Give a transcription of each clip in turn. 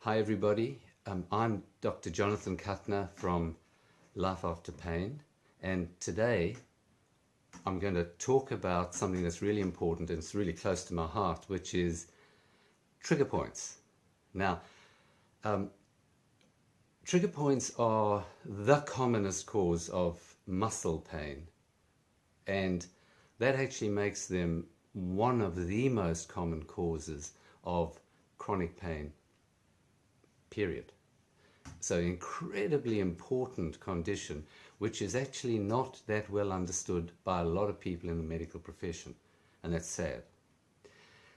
Hi everybody, I'm Dr. Jonathan Kuttner from Life After Pain, and today I'm going to talk about something that's really important and it's really close to my heart, which is trigger points. Now, trigger points are the commonest cause of muscle pain, and that actually makes them one of the most common causes of chronic pain, period. So incredibly important condition, which is actually not that well understood by a lot of people in the medical profession, and that's sad.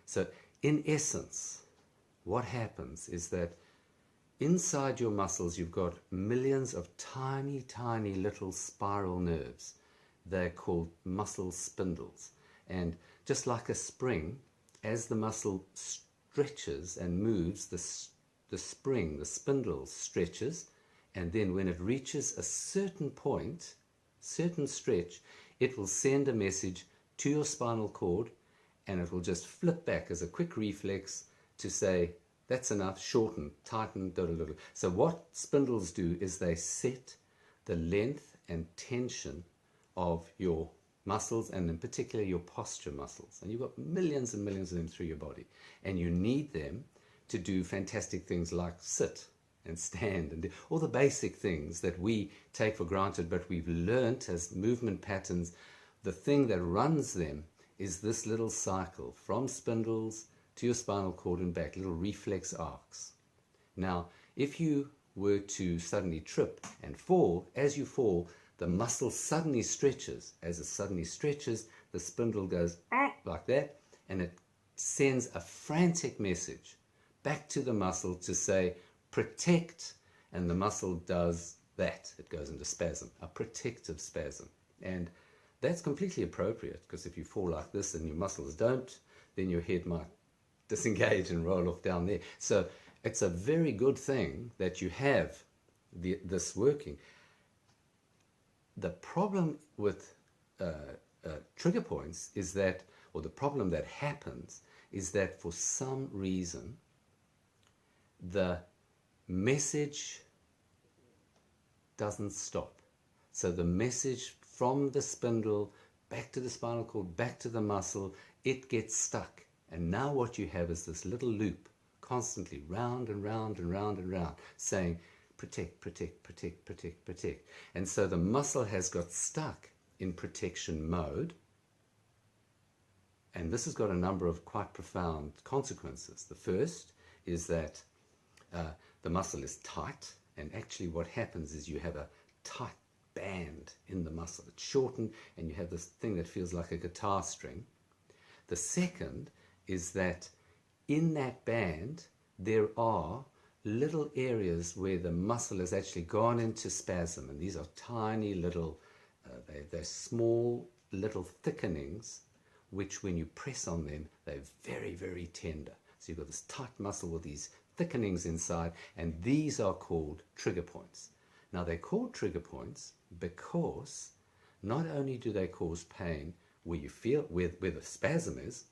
So in essence, what happens is that inside your muscles you've got millions of tiny, tiny little spiral nerves. They're called muscle spindles, and just like a spring, as the muscle stretches and moves, the spring, the spindle stretches, and then when it reaches a certain point, certain stretch, it will send a message to your spinal cord, and it will just flip back as a quick reflex to say, that's enough, shorten, tighten, da, da, da, da. So what spindles do is they set the length and tension of your muscles, and in particular your posture muscles. And you've got millions and millions of them through your body, and you need them to do fantastic things like sit and stand and do all the basic things that we take for granted, but we've learnt as movement patterns. The thing that runs them is this little cycle from spindles to your spinal cord and back, little reflex arcs. Now, if you were to suddenly trip and fall, as you fall, the muscle suddenly stretches. As it suddenly stretches, the spindle goes like that, and it sends a frantic message back to the muscle to say, protect, and the muscle does that. It goes into spasm, a protective spasm. And that's completely appropriate, because if you fall like this and your muscles don't, then your head might disengage and roll off down there. So it's a very good thing that you have this working. The problem with trigger points is that, or the problem that happens, is that for some reason the message doesn't stop. So the message from the spindle back to the spinal cord, back to the muscle, it gets stuck. And now what you have is this little loop constantly round and round and round and round saying protect, protect, protect, protect, protect. And so the muscle has got stuck in protection mode. And this has got a number of quite profound consequences. The first is that the muscle is tight, and actually what happens is you have a tight band in the muscle. It's shortened, and you have this thing that feels like a guitar string. The second is that in that band there are little areas where the muscle has actually gone into spasm, and these are tiny little, they're small little thickenings, which when you press on them, they're very, very tender. So you've got this tight muscle with these thickenings inside, and these are called trigger points. Now they're called trigger points because not only do they cause pain where you feel, where the spasm is,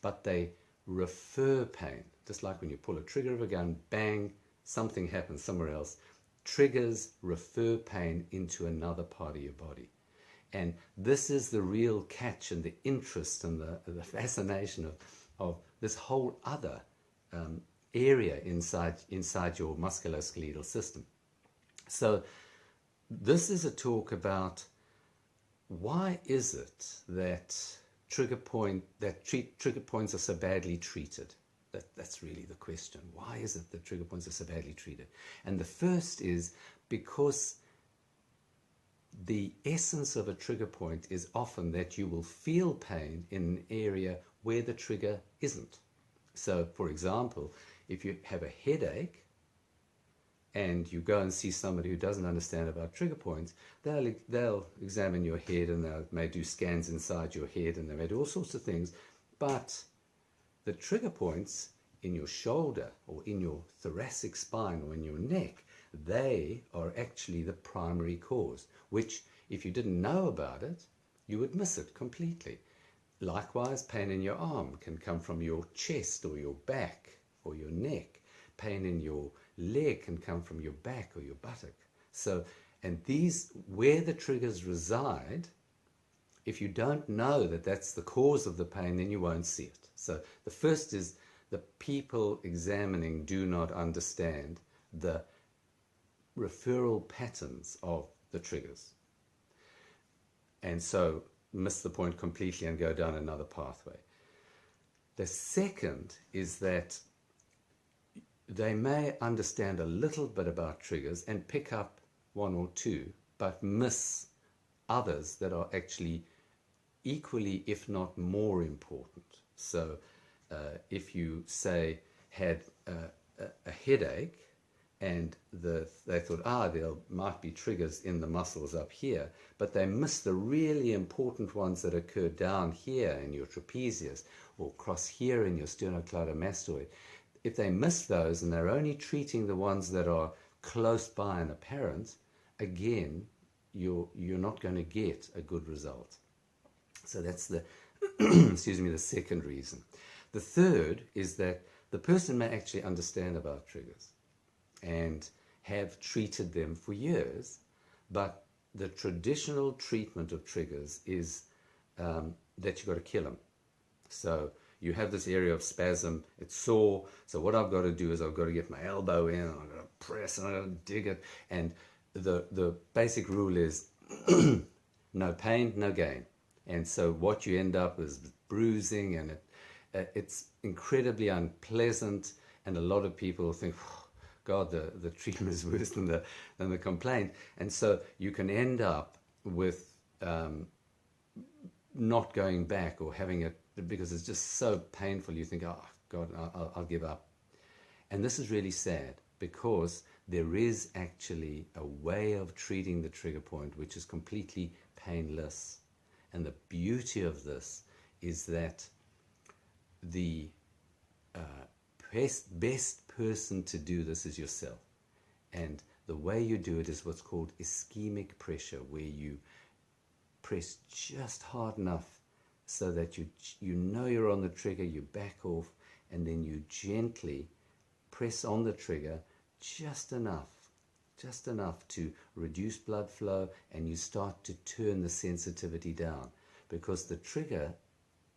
but they refer pain. Just like when you pull a trigger of a gun, bang, something happens somewhere else. Triggers refer pain into another part of your body. And this is the real catch and the interest and the fascination of this whole other area inside your musculoskeletal system. So this is a talk about why is it that trigger points are so badly treated. That's really the question. Why is it that trigger points are so badly treated? And the first is because the essence of a trigger point is often that you will feel pain in an area where the trigger isn't. So, for example, if you have a headache and you go and see somebody who doesn't understand about trigger points, they'll examine your head, and they may do scans inside your head, and they may do all sorts of things. But the trigger points in your shoulder or in your thoracic spine or in your neck, they are actually the primary cause, which if you didn't know about it, you would miss it completely. Likewise, pain in your arm can come from your chest or your back or your neck. pain in your leg can come from your back or your buttock. So, and these, where the triggers reside, if you don't know that that's the cause of the pain, then you won't see it. So the first is the people examining do not understand the referral patterns of the triggers. And so miss the point completely and go down another pathway. The second is that they may understand a little bit about triggers and pick up one or two, but miss others that are actually equally, if not more important. So if you, say, had a headache and they thought, there might be triggers in the muscles up here, but they missed the really important ones that occur down here in your trapezius or cross here in your sternocleidomastoid. If they miss those and they're only treating the ones that are close by and apparent, again, you're not going to get a good result. So that's the, excuse me, the second reason. The third is that the person may actually understand about triggers and have treated them for years, but the traditional treatment of triggers is that you've got to kill them. So you have this area of spasm, it's sore, so what I've got to do is I've got to get my elbow in, and I've got to press, and I've got to dig it, and the basic rule is no pain, no gain. And so what you end up is bruising, and it's incredibly unpleasant, and a lot of people think, oh, God, the treatment is worse than the complaint. And so you can end up with not going back or having it because it's just so painful. You think, oh, God, I'll give up. And this is really sad because there is actually a way of treating the trigger point which is completely painless. And the beauty of this is that the best person to do this is yourself. And the way you do it is what's called ischemic pressure, where you press just hard enough so that you know you're on the trigger, you back off, and then you gently press on the trigger just enough to reduce blood flow, and you start to turn the sensitivity down, because the trigger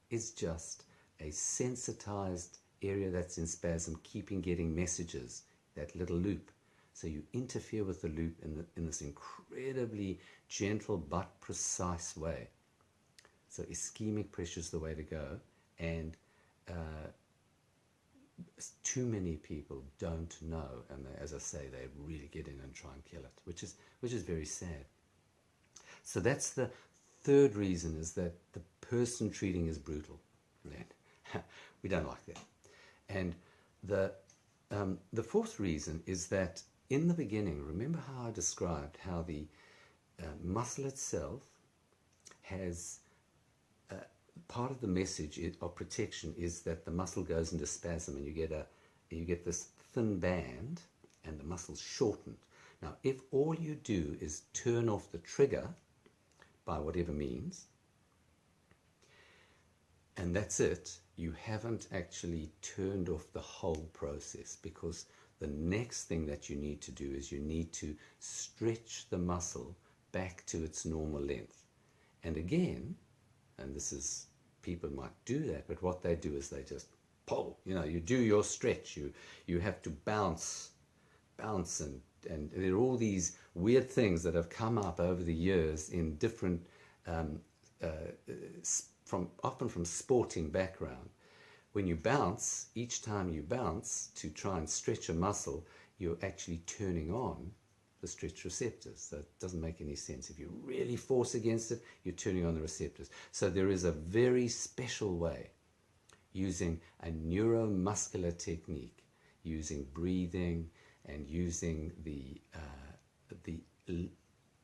is just a sensitized area that's in spasm, getting messages, that little loop. So you interfere with the loop in this incredibly gentle but precise way. So ischemic pressure is the way to go, and too many people don't know, and they, as I say, they really get in and try and kill it, which is very sad. So that's the third reason, is that the person treating is brutal. We don't like that. And the fourth reason is that in the beginning, remember how I described how the muscle itself has part of the message of protection is that the muscle goes into spasm, and you get this thin band, and the muscle's shortened. Now, if all you do is turn off the trigger by whatever means, and that's it, you haven't actually turned off the whole process, because the next thing that you need to do is you need to stretch the muscle back to its normal length. And again, and this is, people might do that, but what they do is they just pull, you do your stretch, you have to bounce, and there are all these weird things that have come up over the years in different, often from sporting background. When you bounce, each time you bounce to try and stretch a muscle, you're actually turning on the stretch receptors. So it doesn't make any sense. If you really force against it, you're turning on the receptors. So there is a very special way, using a neuromuscular technique, using breathing and using the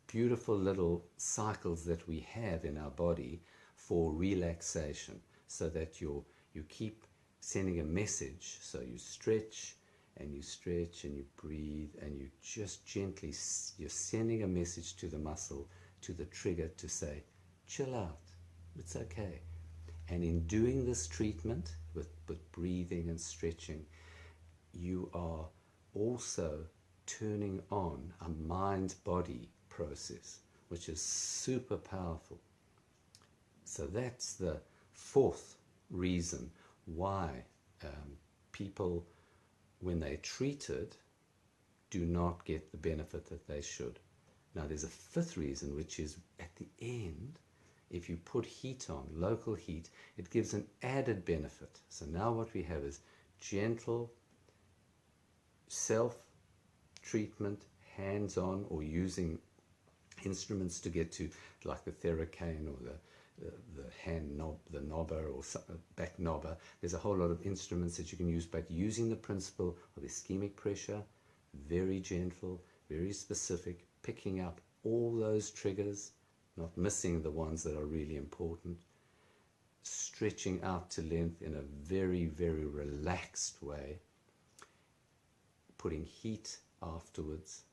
beautiful little cycles that we have in our body for relaxation, so that you keep sending a message. So you stretch and you breathe, and you just gently, you're sending a message to the muscle, to the trigger, to say, chill out, it's okay. And in doing this treatment with breathing and stretching, you are also turning on a mind-body process, which is super powerful. So that's the fourth reason why people, when they're treated, do not get the benefit that they should. Now there's a fifth reason, which is at the end, if you put heat on, local heat, it gives an added benefit. So now what we have is gentle self-treatment, hands-on, or using instruments to get to, like the Theracane or the hand knob, the knobber or back knobber. There's a whole lot of instruments that you can use, but using the principle of ischemic pressure, very gentle, very specific, picking up all those triggers, not missing the ones that are really important, stretching out to length in a very, very relaxed way, putting heat afterwards.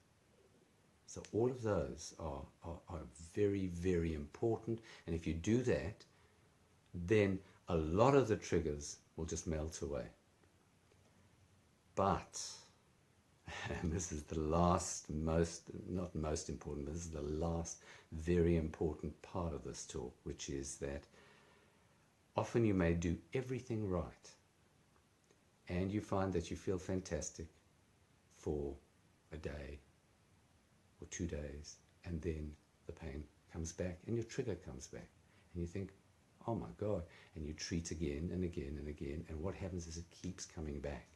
So all of those are very, very important. And if you do that, then a lot of the triggers will just melt away. But, and this is the last, not most important, this is the last very important part of this talk, which is that often you may do everything right, and you find that you feel fantastic for a day or 2 days, and then the pain comes back and your trigger comes back, and you think, oh my God, and you treat again and again and again, and what happens is it keeps coming back.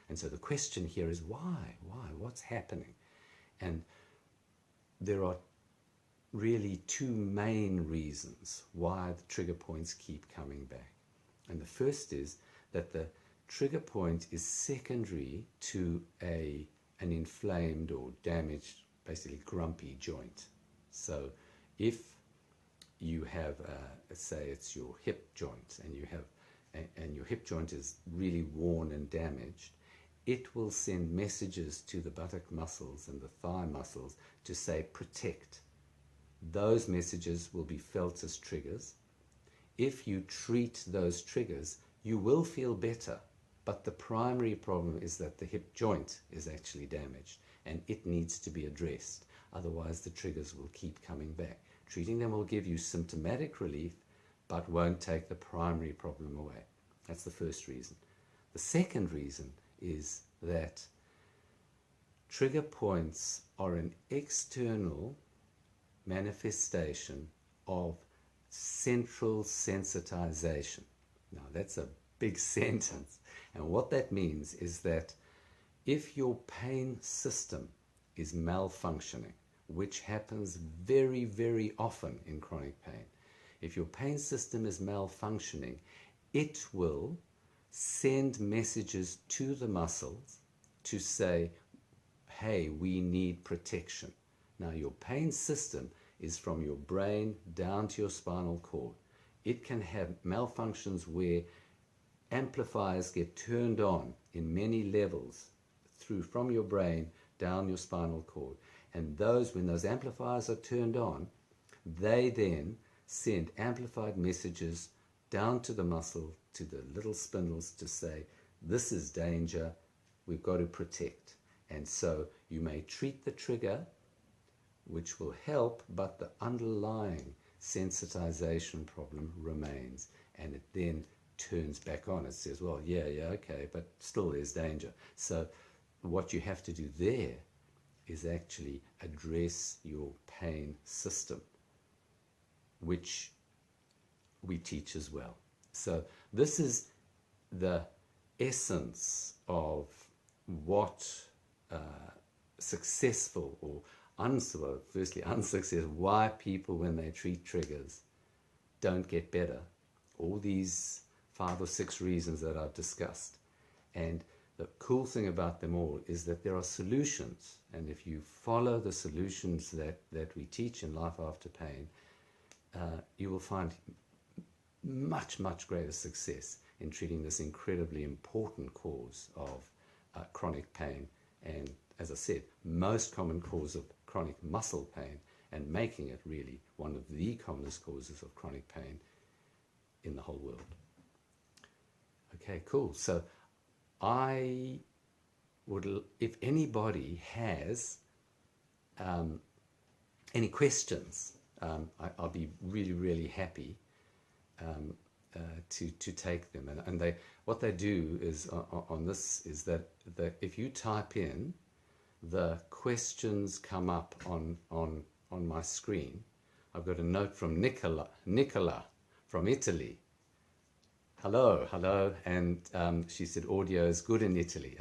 And so the question here is why, what's happening? And there are really two main reasons why the trigger points keep coming back. And the first is that the trigger point is secondary to an inflamed or damaged, basically grumpy joint. So if you have, let's say it's your hip joint, and your hip joint is really worn and damaged, it will send messages to the buttock muscles and the thigh muscles to say protect. Those messages will be felt as triggers. If you treat those triggers, you will feel better, but the primary problem is that the hip joint is actually damaged and it needs to be addressed. Otherwise the triggers will keep coming back. Treating them will give you symptomatic relief, but won't take the primary problem away. That's the first reason. The second reason is that trigger points are an external manifestation of central sensitization. Now that's a big sentence, and what that means is that if your pain system is malfunctioning, which happens very, very often in chronic pain, if your pain system is malfunctioning, it will send messages to the muscles to say, hey, we need protection. Now your pain system is from your brain down to your spinal cord. It can have malfunctions where amplifiers get turned on in many levels from your brain down your spinal cord. And when those amplifiers are turned on, they then send amplified messages down to the muscle, to the little spindles, to say, this is danger, we've got to protect. And so you may treat the trigger, which will help, but the underlying sensitization problem remains, and it then turns back on. It says, well, yeah, okay, but still there's danger. So what you have to do there is actually address your pain system, which we teach as well. So this is the essence of what successful or unsuccessful, why people, when they treat triggers, don't get better. All these 5 or 6 reasons that I've discussed. And the cool thing about them all is that there are solutions. And if you follow the solutions that we teach in Life After Pain, you will find much, much greater success in treating this incredibly important cause of chronic pain. And as I said, most common cause of chronic muscle pain, and making it really one of the commonest causes of chronic pain in the whole world. Okay, cool. So I if anybody has any questions, I'll be really, really happy to take them. And what they do is on this is that if you type in, the questions come up on my screen. I've got a note from Nicola from Italy. Hello, and she said audio is good in Italy.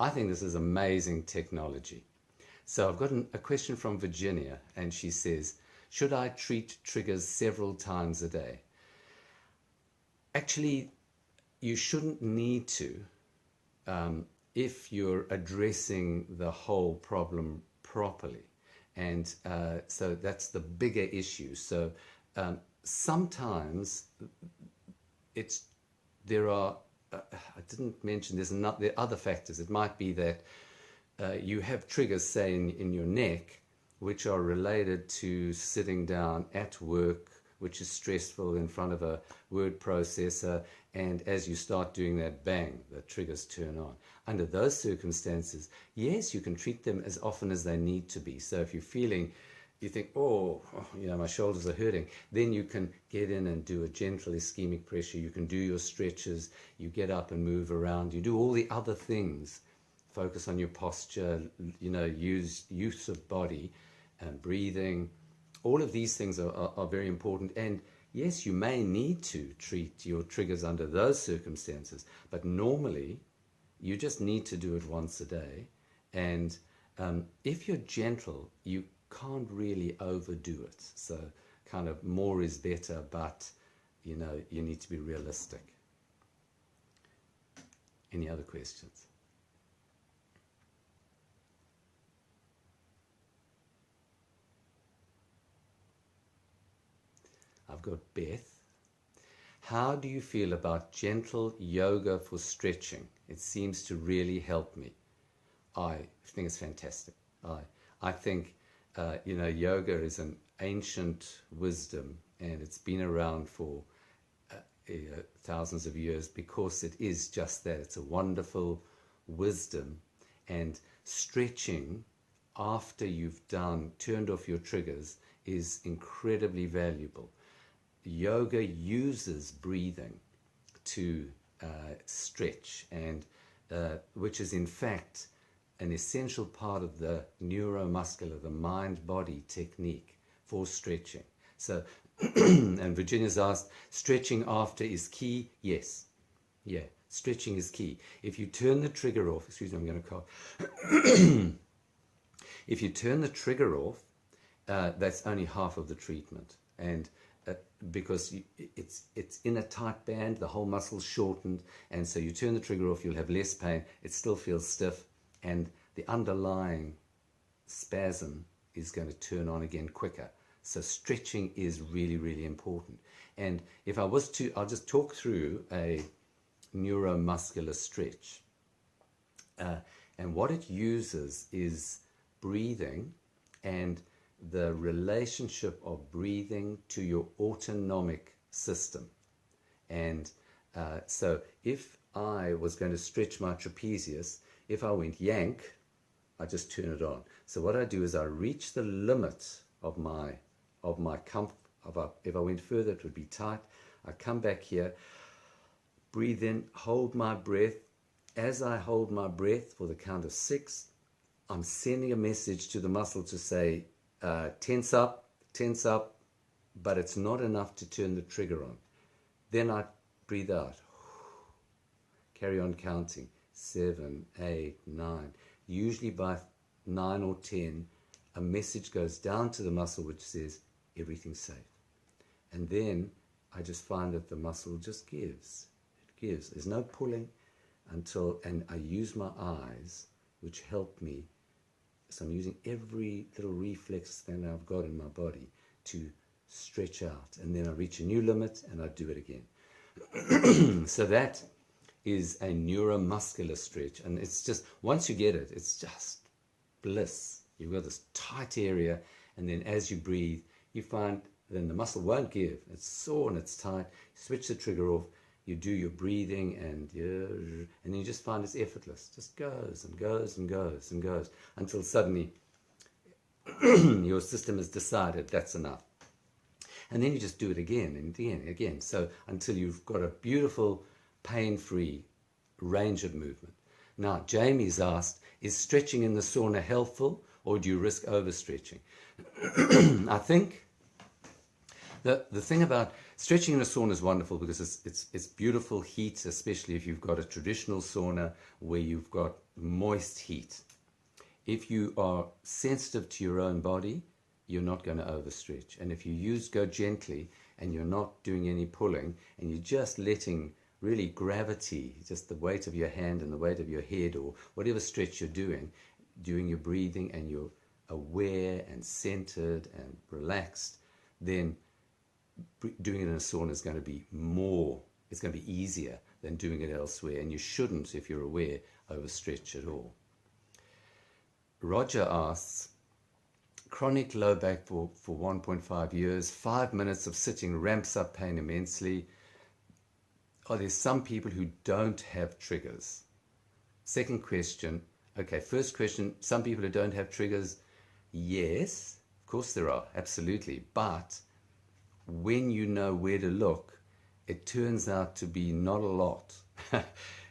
I think this is amazing technology. So I've got a question from Virginia, and she says, should I treat triggers several times a day? Actually, you shouldn't need to if you're addressing the whole problem properly. And so that's the bigger issue. So sometimes there are, I didn't mention, there are other factors. It might be that you have triggers, say, in your neck, which are related to sitting down at work, which is stressful in front of a word processor, and as you start doing that, bang, the triggers turn on. Under those circumstances, yes, you can treat them as often as they need to be. So if you're feeling, you think, my shoulders are hurting, then you can get in and do a gentle ischemic pressure. You can do your stretches, you get up and move around, you do all the other things, focus on your posture, use of body and breathing. All of these things are very important. And yes, you may need to treat your triggers under those circumstances, but normally you just need to do it once a day. And if you're gentle, you can't really overdo it. So kind of more is better, but you need to be realistic. Any other questions? I've got Beth. How do you feel about gentle yoga for stretching? It seems to really help me. I think it's fantastic. I think, yoga is an ancient wisdom, and it's been around for thousands of years because it is just that. It's a wonderful wisdom, and stretching after you've turned off your triggers is incredibly valuable. Yoga uses breathing to stretch, and which is in fact an essential part of the neuromuscular, the mind-body technique for stretching. So, and Virginia's asked, stretching after is key? Yes. Yeah, stretching is key. If you turn the trigger off, excuse me, I'm going to cough. If you turn the trigger off, that's only half of the treatment. And because it's in a tight band, the whole muscle's shortened, and so you turn the trigger off, you'll have less pain, it still feels stiff, and the underlying spasm is going to turn on again quicker. So stretching is really, really important. And if I was to, I'll just talk through a neuromuscular stretch. And what it uses is breathing and the relationship of breathing to your autonomic system. And so if I was going to stretch my trapezius, if I went yank, I just turn it on. So what I do is I reach the limit of my comfort. If I went further, it would be tight. I come back here, breathe in, hold my breath. As I hold my breath for the count of 6, I'm sending a message to the muscle to say, tense up, but it's not enough to turn the trigger on. Then I breathe out, carry on counting, 7, 8, 9. Usually by 9 or 10, a message goes down to the muscle which says everything's safe. And then I just find that the muscle just gives. It gives. There's no pulling and I use my eyes, which help me. So I'm using every little reflex thing I've got in my body to stretch out. And then I reach a new limit and I do it again. So that is a neuromuscular stretch. And it's just, once you get it, it's just bliss. You've got this tight area. And then as you breathe, you find then the muscle won't give. It's sore and it's tight. Switch the trigger off you do your breathing, and then you just find it's effortless. Just goes and goes and goes and goes until suddenly your system has decided that's enough. And then you just do it again and again and again. So until you've got a beautiful, pain-free range of movement. Now, Jamie's asked, is stretching in the sauna helpful, or do you risk overstretching? I think the thing about stretching in a sauna is wonderful because it's beautiful heat, especially if you've got a traditional sauna where you've got moist heat. If you are sensitive to your own body, you're not going to overstretch. And if you go gently and you're not doing any pulling and you're just letting really gravity, just the weight of your hand and the weight of your head or whatever stretch you're doing your breathing, and you're aware and centered and relaxed, then doing it in a sauna is going to be it's going to be easier than doing it elsewhere. And you shouldn't, if you're aware, overstretch at all. Roger asks, chronic low back for 1.5 years, 5 minutes of sitting ramps up pain immensely. Are there some people who don't have triggers? Second question, okay, first question, some people who don't have triggers, yes, of course there are, absolutely. But when you know where to look, it turns out to be not a lot.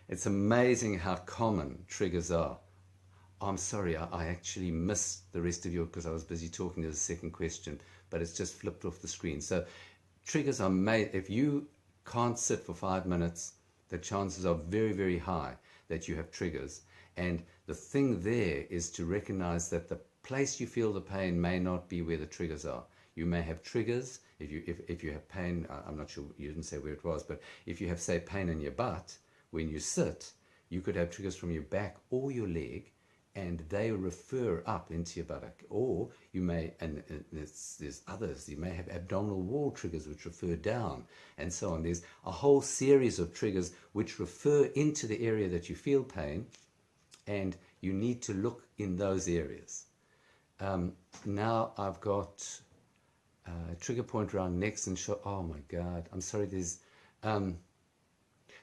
It's amazing how common triggers are. I'm sorry, I actually missed the rest of your, because I was busy talking to the second question, but it's just flipped off the screen. So triggers are made, if you can't sit for 5 minutes, the chances are very, very high that you have triggers. And the thing there is to recognize that the place you feel the pain may not be where the triggers are. You may have triggers if you have pain. I'm not sure, you didn't say where it was, but if you have, say, pain in your butt, when you sit, you could have triggers from your back or your leg, and they refer up into your buttock. Or you may, and there's others, you may have abdominal wall triggers which refer down, and so on. There's a whole series of triggers which refer into the area that you feel pain, and you need to look in those areas. Now I've got a trigger point around necks and shoulders. Oh my God, I'm sorry, there's...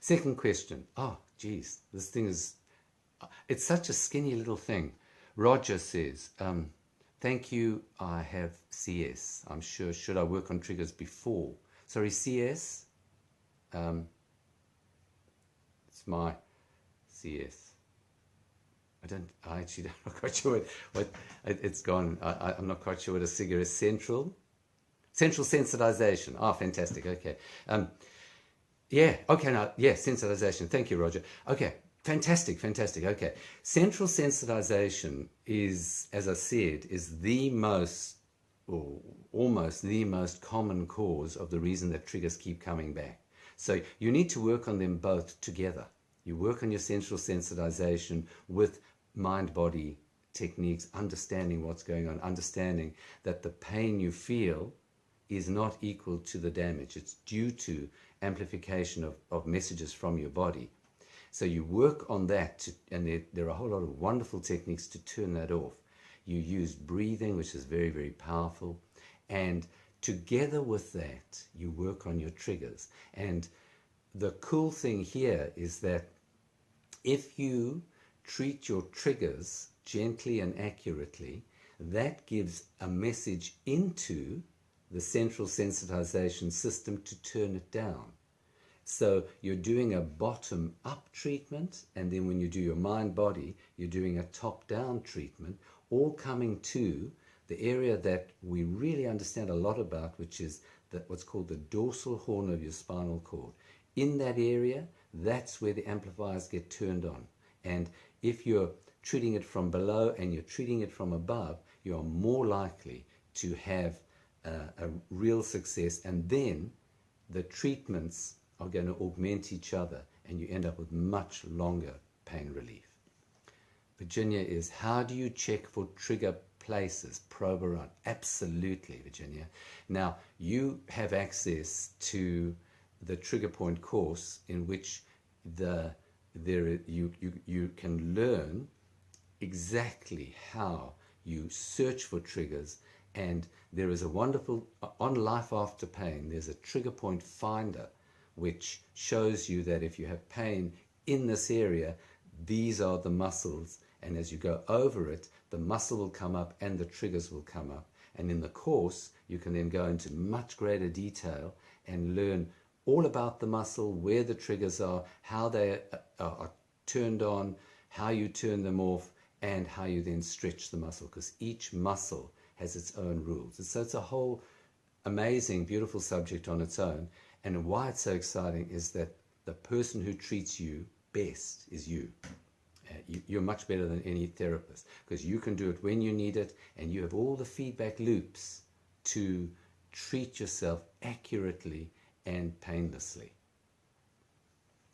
second question. Oh, geez, this thing is... It's such a skinny little thing. Roger says, thank you, I have CS. I'm sure, should I work on triggers before? Sorry, CS? It's my CS. I actually don't, I'm not quite sure what it's gone. I'm not quite sure what a SIGA is. Central sensitization. Oh, fantastic. Okay. Yeah. Okay. Now, yeah, sensitization. Thank you, Roger. Okay. Fantastic. Okay. Central sensitization is, as I said, is the most, or almost the most common cause of the reason that triggers keep coming back. So you need to work on them both together. You work on your central sensitization with mind-body techniques, understanding what's going on, understanding that the pain you feel is not equal to the damage. It's due to amplification of messages from your body. So you work on that, and there are a whole lot of wonderful techniques to turn that off. You use breathing, which is very, very powerful. And together with that, you work on your triggers. And the cool thing here is that if you treat your triggers gently and accurately, that gives a message into the central sensitization system to turn it down. So you're doing a bottom-up treatment, and then when you do your mind-body, you're doing a top-down treatment, all coming to the area that we really understand a lot about, which is what's called the dorsal horn of your spinal cord. In that area, that's where the amplifiers get turned on. And if you're treating it from below and you're treating it from above, you are more likely to have a real success, and then the treatments are going to augment each other, and you end up with much longer pain relief. Virginia is, how do you check for trigger places? Probe around. Absolutely, Virginia. Now, you have access to the trigger point course, in which you can learn exactly how you search for triggers. And there is a wonderful, on Life After Pain, there's a trigger point finder, which shows you that if you have pain in this area, these are the muscles, and as you go over it, the muscle will come up and the triggers will come up. And in the course, you can then go into much greater detail and learn all about the muscle, where the triggers are, how they are turned on, how you turn them off, and how you then stretch the muscle, because each muscle has its own rules. And so it's a whole amazing, beautiful subject on its own. And why it's so exciting is that the person who treats you best is you. You're much better than any therapist, because you can do it when you need it, and you have all the feedback loops to treat yourself accurately and painlessly.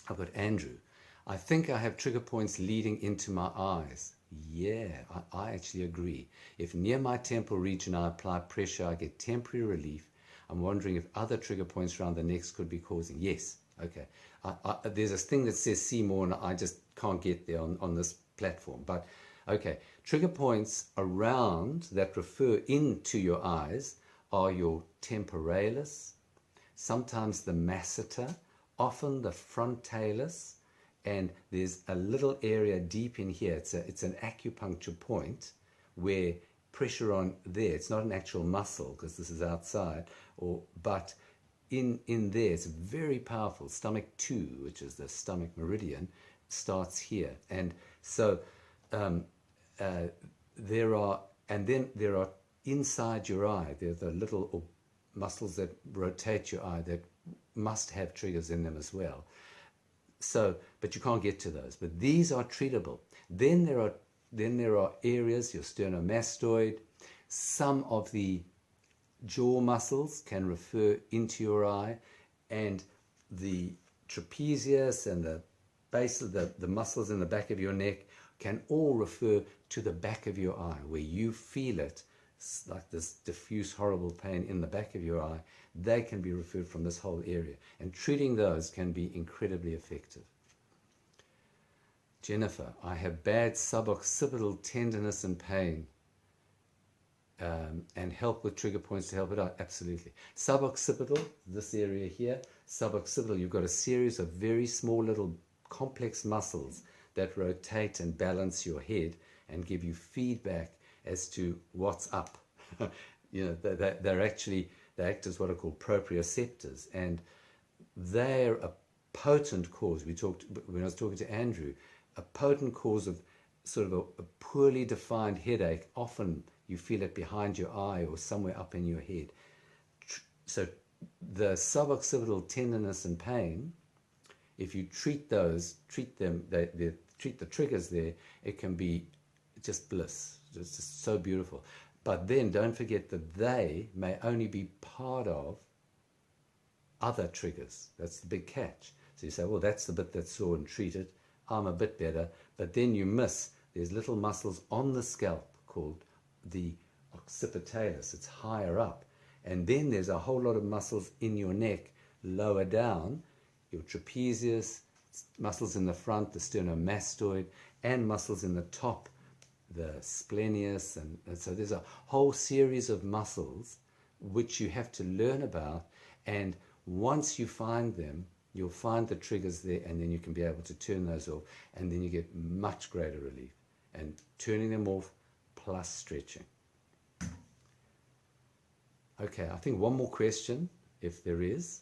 I've got Andrew. I think I have trigger points leading into my eyes. Yeah, I actually agree. If near my temple region I apply pressure, I get temporary relief. I'm wondering if other trigger points around the neck could be causing. Yes, okay. There's this thing that says see more, and I just can't get there on this platform. But okay, trigger points around that refer into your eyes are your temporalis, sometimes the masseter, often the frontalis, and there's a little area deep in here. It's an acupuncture point where pressure on there, it's not an actual muscle because this is outside, but in there it's very powerful. Stomach 2, which is the stomach meridian, starts here. And so there are inside your eye, there are the little muscles that rotate your eye that must have triggers in them as well. So, but you can't get to those. But these are treatable. Then there are areas, your sternomastoid, some of the jaw muscles can refer into your eye, and the trapezius and the base of the muscles in the back of your neck can all refer to the back of your eye, where you feel it, like this diffuse horrible pain in the back of your eye. They can be referred from this whole area, and treating those can be incredibly effective. Jennifer, I have bad suboccipital tenderness and pain, and help with trigger points to help it out. Absolutely. Suboccipital, this area here, suboccipital, you've got a series of very small little complex muscles that rotate and balance your head and give you feedback as to what's up. You know, they act as what are called proprioceptors, and they're a potent cause. When I was talking to Andrew, a potent cause of sort of a poorly defined headache. Often you feel it behind your eye or somewhere up in your head. So the suboccipital tenderness and pain, if you treat the triggers there, it can be just bliss. It's just so beautiful. But then don't forget that they may only be part of other triggers. That's the big catch. So you say, well, that's the bit that's sore and treated. I'm a bit better. But then you miss, there's little muscles on the scalp called the occipitalis. It's higher up. And then there's a whole lot of muscles in your neck lower down, your trapezius, muscles in the front, the sternomastoid, and muscles in the top, the splenius, and so there's a whole series of muscles which you have to learn about, and once you find them, you'll find the triggers there, and then you can be able to turn those off, and then you get much greater relief. And turning them off plus stretching. Okay, I think one more question, if there is.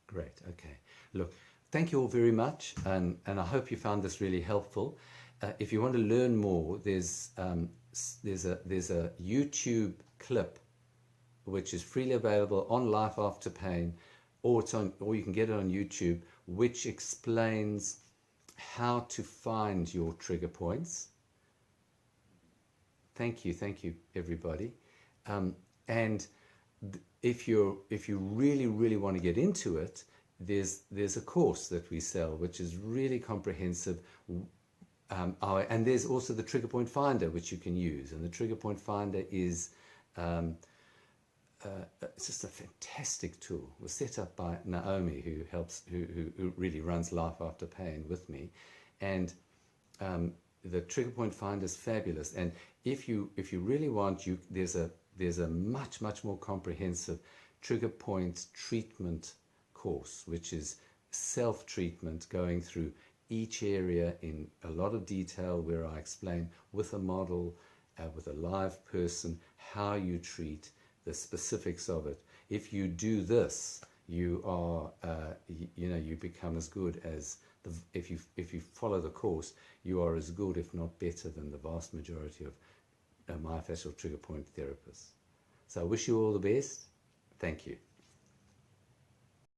Great, okay. Look, thank you all very much, and I hope you found this really helpful. If you want to learn more, there's a YouTube clip which is freely available on Life After Pain, or you can get it on YouTube, which explains how to find your trigger points. Thank you, everybody. And if you really want to get into it, there's a course that we sell which is really comprehensive, and there's also the trigger point finder which you can use, and the trigger point finder is it's just a fantastic tool. It was set up by Naomi, who really runs Life After Pain with me, and the trigger point finder is fabulous. And if you really want, there's a much more comprehensive trigger point treatment course, which is self-treatment, going through each area in a lot of detail, where I explain with a model, with a live person, how you treat, the specifics of it. If you do this, you are, you become as good as if you follow the course, you are as good, if not better, than the vast majority of myofascial trigger point therapists. So I wish you all the best. Thank you.